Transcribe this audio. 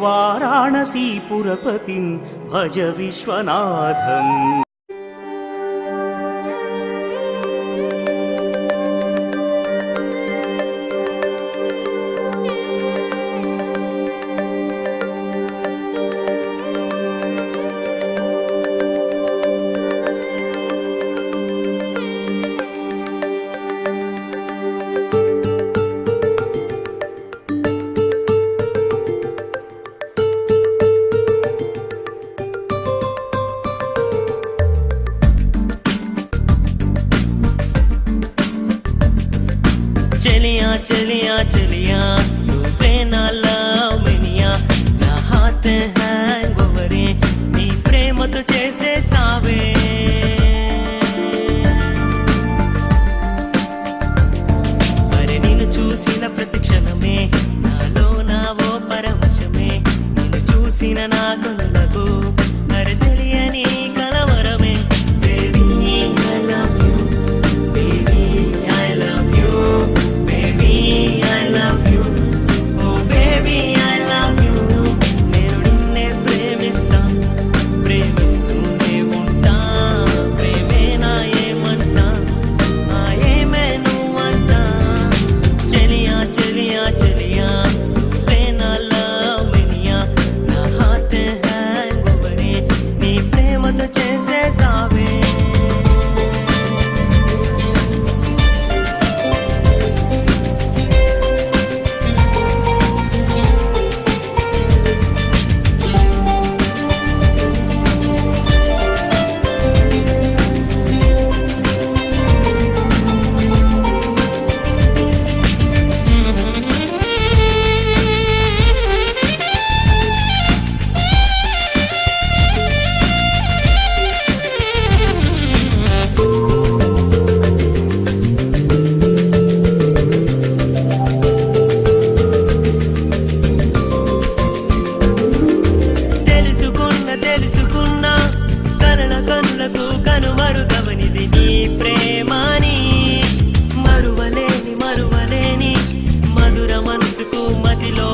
वाराणसीपुरपतिं भज विश्वनाथम्। चलिया चलिया चलिया నువ్వే నా లవ్ మినియా నా హార్ట్ హ్యాంగ్ ఓవరే నీ ప్రేమతో చేసేసావే అరే నిన్ను చూసిన ప్రతి క్షణమే నాలో నావో పరవశమే నిన్ను చూసిన నా కనులకు అరే తెలియని కలవరమే baby I love you baby I love you తెలుసుకున్నా కలల కనులకు కనుమరుగవనిది నీ ప్రేమని మరువలేని మధుర మనసుకు మదిలో